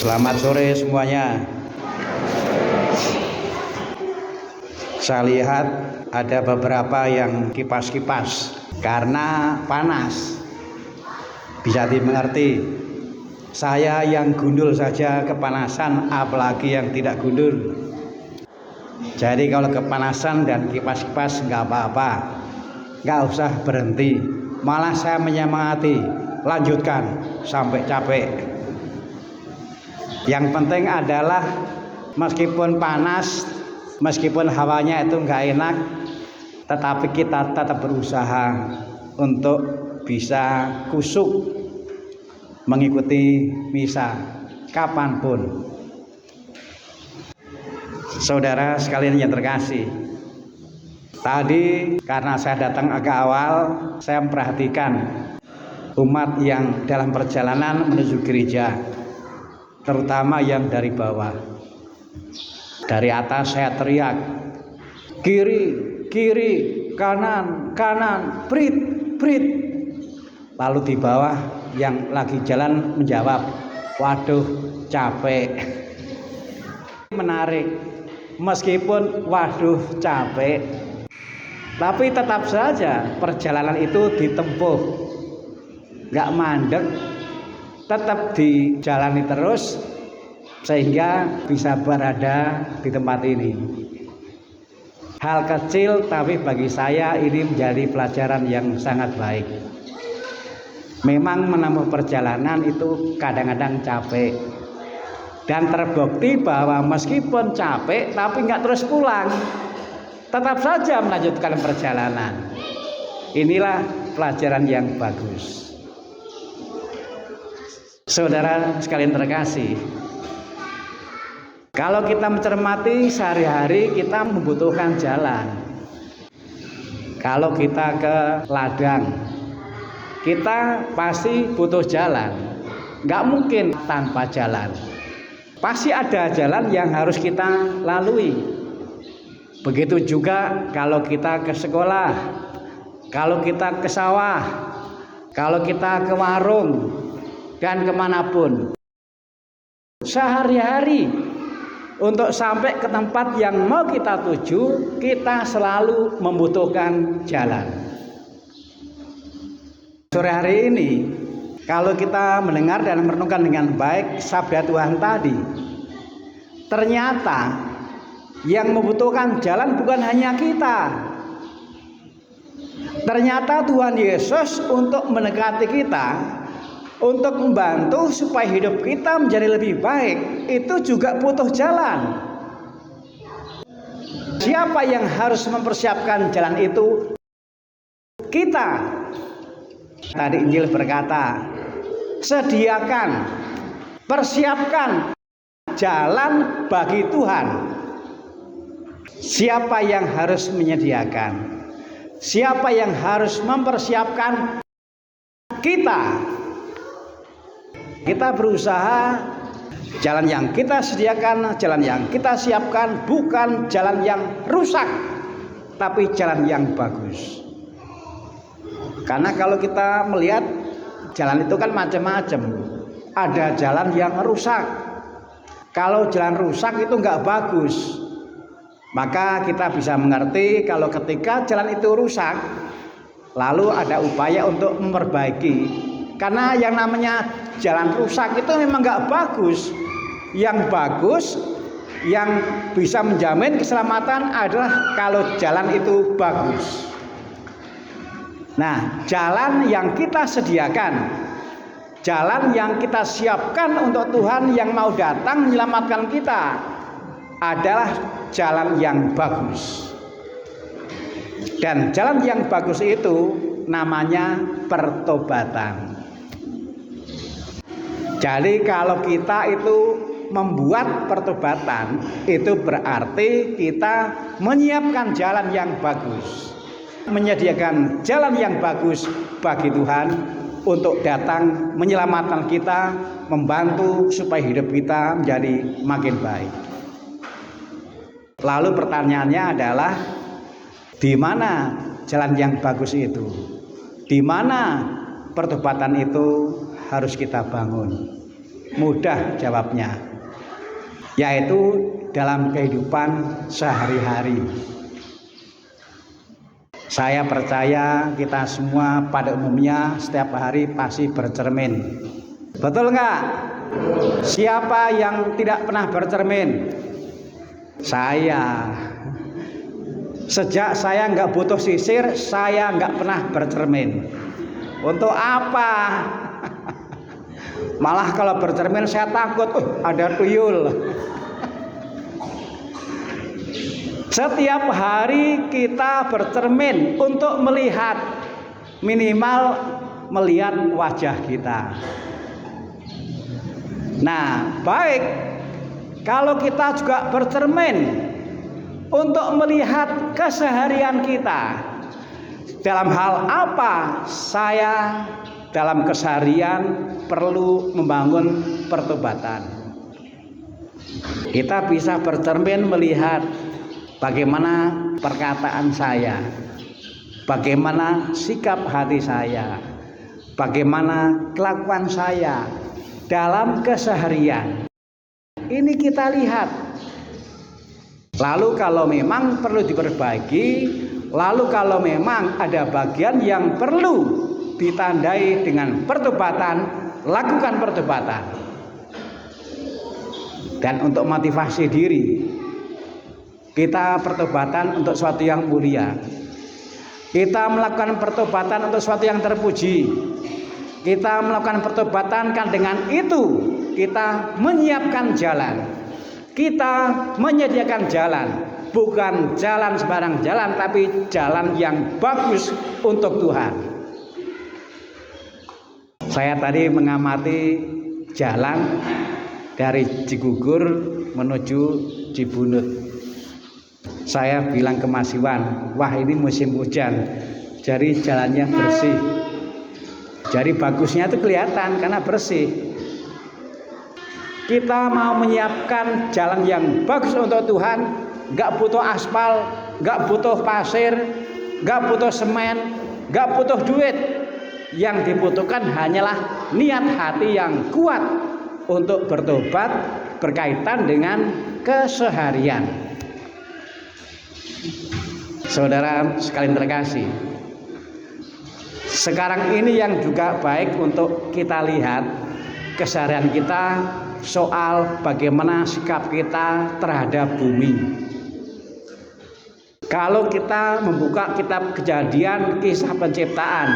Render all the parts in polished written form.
Selamat sore semuanya. Saya lihat ada beberapa yang kipas-kipas karena panas. Bisa dimengerti. Saya yang gundul saja kepanasan, apalagi yang tidak gundul. Jadi kalau kepanasan dan kipas-kipas nggak apa-apa, nggak usah berhenti. Malah saya menyemangati, lanjutkan sampai capek. Yang penting adalah meskipun panas, meskipun hawanya itu nggak enak, tetapi kita tetap berusaha untuk bisa kusuk mengikuti misa kapanpun. Saudara sekalian yang terkasih, tadi karena saya datang agak awal, saya memperhatikan umat yang dalam perjalanan menuju gereja, terutama yang dari bawah. Dari atas saya teriak, kiri, kiri, kanan, kanan, prit, prit. Lalu di bawah yang lagi jalan menjawab, waduh capek. Menarik, meskipun waduh capek, tapi tetap saja perjalanan itu ditempuh, gak mandek, tetap dijalani terus sehingga bisa berada di tempat ini. Hal kecil tapi bagi saya ini menjadi pelajaran yang sangat baik. Memang menempuh perjalanan itu kadang-kadang capek, dan terbukti bahwa meskipun capek tapi nggak terus pulang, tetap saja melanjutkan perjalanan. Inilah pelajaran yang bagus. Saudara sekalian terkasih, kalau kita mencermati sehari-hari kita membutuhkan jalan. Kalau kita ke ladang, kita pasti butuh jalan. Nggak mungkin tanpa jalan. Pasti ada jalan yang harus kita lalui. Begitu juga kalau kita ke sekolah, kalau kita ke sawah, kalau kita ke warung, dan kemanapun. Sehari-hari untuk sampai ke tempat yang mau kita tuju, kita selalu membutuhkan jalan. Sore hari ini, kalau kita mendengar dan merenungkan dengan baik sabda Tuhan tadi, ternyata yang membutuhkan jalan bukan hanya kita. Ternyata Tuhan Yesus untuk mendekati kita, untuk membantu supaya hidup kita menjadi lebih baik, itu juga butuh jalan. Siapa yang harus mempersiapkan jalan itu? Kita. Tadi Injil berkata, sediakan, persiapkan jalan bagi Tuhan. Siapa yang harus menyediakan? Siapa yang harus mempersiapkan? Kita. Kita berusaha jalan yang kita sediakan, jalan yang kita siapkan bukan jalan yang rusak, tapi jalan yang bagus. Karena kalau kita melihat jalan itu kan macam-macam. Ada jalan yang rusak. Kalau jalan rusak itu nggak bagus. Maka kita bisa mengerti kalau ketika jalan itu rusak, lalu ada upaya untuk memperbaiki. Karena yang namanya jalan rusak itu memang nggak bagus. Yang bagus, yang bisa menjamin keselamatan adalah kalau jalan itu bagus. Nah, jalan yang kita sediakan, jalan yang kita siapkan untuk Tuhan yang mau datang menyelamatkan kita adalah jalan yang bagus. Dan jalan yang bagus itu namanya pertobatan. Jadi kalau kita itu membuat pertobatan, itu berarti kita menyiapkan jalan yang bagus, menyediakan jalan yang bagus bagi Tuhan untuk datang menyelamatkan kita, membantu supaya hidup kita menjadi makin baik. Lalu pertanyaannya adalah, di mana jalan yang bagus itu? Di mana pertobatan itu harus kita bangun? Mudah jawabnya, yaitu dalam kehidupan sehari-hari. Saya percaya kita semua pada umumnya setiap hari pasti bercermin. Betul nggak? Siapa yang tidak pernah bercermin? Saya. Sejak saya nggak butuh sisir, saya nggak pernah bercermin. Untuk apa? Malah kalau bercermin saya takut, ada tuyul. Setiap hari kita bercermin untuk melihat, minimal melihat wajah kita. Nah, baik kalau kita juga bercermin untuk melihat keseharian kita. Dalam hal apa saya dalam keseharian perlu membangun pertobatan. Kita bisa bercermin melihat bagaimana perkataan saya, bagaimana sikap hati saya, bagaimana kelakuan saya dalam keseharian. Ini kita lihat. Lalu kalau memang perlu diperbaiki, lalu kalau memang ada bagian yang perlu ditandai dengan pertobatan, lakukan pertobatan. Dan untuk motivasi diri, kita pertobatan untuk sesuatu yang mulia. Kita melakukan pertobatan untuk sesuatu yang terpuji. Kita melakukan pertobatan kan dengan itu kita menyiapkan jalan. Kita menyediakan jalan, bukan jalan sembarang jalan, tapi jalan yang bagus untuk Tuhan. Saya tadi mengamati jalan dari Cigugur menuju Cibunut. Saya bilang ke Mas Iwan, wah ini musim hujan, jadi jalannya bersih. Jadi bagusnya itu kelihatan karena bersih. Kita mau menyiapkan jalan yang bagus untuk Tuhan, nggak butuh aspal, nggak butuh pasir, nggak butuh semen, nggak butuh duit. Yang dibutuhkan hanyalah niat hati yang kuat untuk bertobat berkaitan dengan keseharian. Saudara sekalian terkasih, sekarang ini yang juga baik untuk kita lihat keseharian kita soal bagaimana sikap kita terhadap bumi. Kalau kita membuka kitab Kejadian, kisah penciptaan,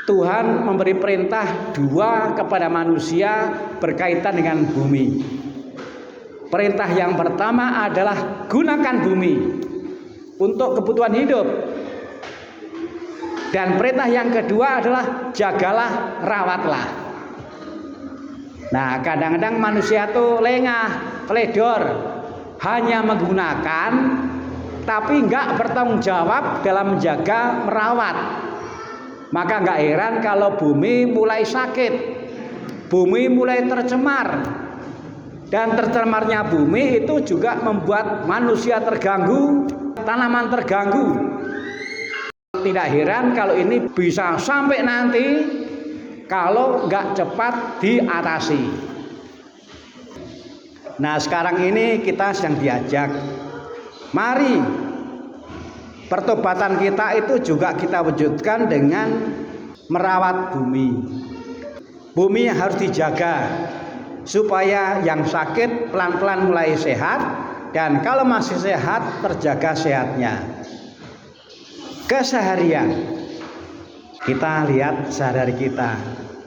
Tuhan memberi perintah dua kepada manusia berkaitan dengan bumi. Perintah yang pertama adalah gunakan bumi untuk kebutuhan hidup. Dan perintah yang kedua adalah jagalah, rawatlah. Nah, kadang-kadang manusia tuh lengah, teledor, hanya menggunakan tapi nggak bertanggung jawab dalam menjaga, merawat. Maka nggak heran kalau bumi mulai sakit, bumi mulai tercemar. Dan tercemarnya bumi itu juga membuat manusia terganggu, tanaman terganggu. Tidak heran kalau ini bisa sampai nanti kalau nggak cepat diatasi. Nah, sekarang ini kita sedang diajak, mari pertobatan kita itu juga kita wujudkan dengan merawat bumi. Bumi harus dijaga supaya yang sakit pelan-pelan mulai sehat, dan kalau masih sehat terjaga sehatnya. Keseharian kita lihat sehari-hari kita,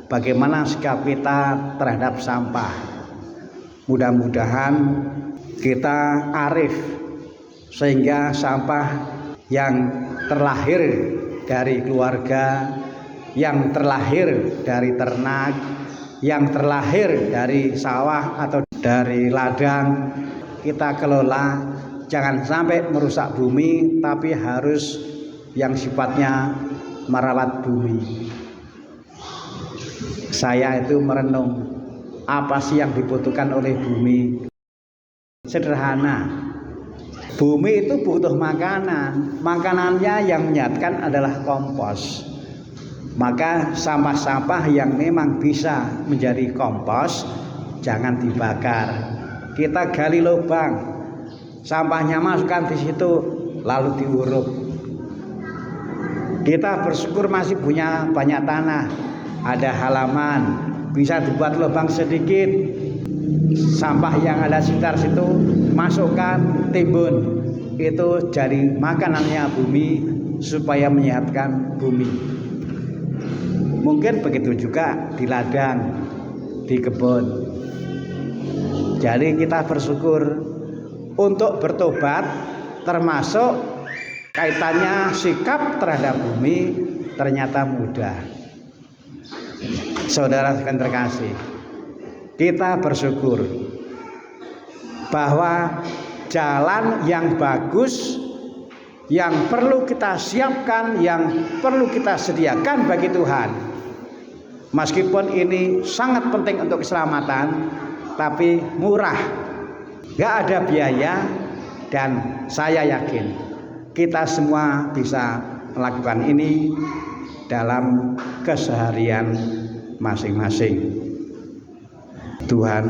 bagaimana sikap kita terhadap sampah. Mudah-mudahan kita arif sehingga sampah yang terlahir dari keluarga, yang terlahir dari ternak, yang terlahir dari sawah atau dari ladang, kita kelola. Jangan sampai merusak bumi, tapi harus yang sifatnya merawat bumi. Saya itu merenung, apa sih yang dibutuhkan oleh bumi? Sederhana, bumi itu butuh makanan. Makanannya yang menyehatkan adalah kompos. Maka sampah-sampah yang memang bisa menjadi kompos jangan dibakar. Kita gali lubang, sampahnya masukkan di situ, lalu diuruk. Kita bersyukur masih punya banyak tanah, ada halaman, bisa dibuat lubang sedikit. Sampah yang ada sekitar situ masukkan, timbun. Itu jadi makanannya bumi supaya menyehatkan bumi. Mungkin begitu juga di ladang, di kebun. Jadi kita bersyukur untuk bertobat, termasuk kaitannya sikap terhadap bumi ternyata mudah. Saudara sekalian terkasih, kita bersyukur bahwa jalan yang bagus yang perlu kita siapkan, yang perlu kita sediakan bagi Tuhan. Meskipun ini sangat penting untuk keselamatan, tapi murah, gak ada biaya, dan saya yakin kita semua bisa melakukan ini dalam keseharian masing-masing. Tuhan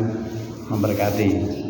memberkati.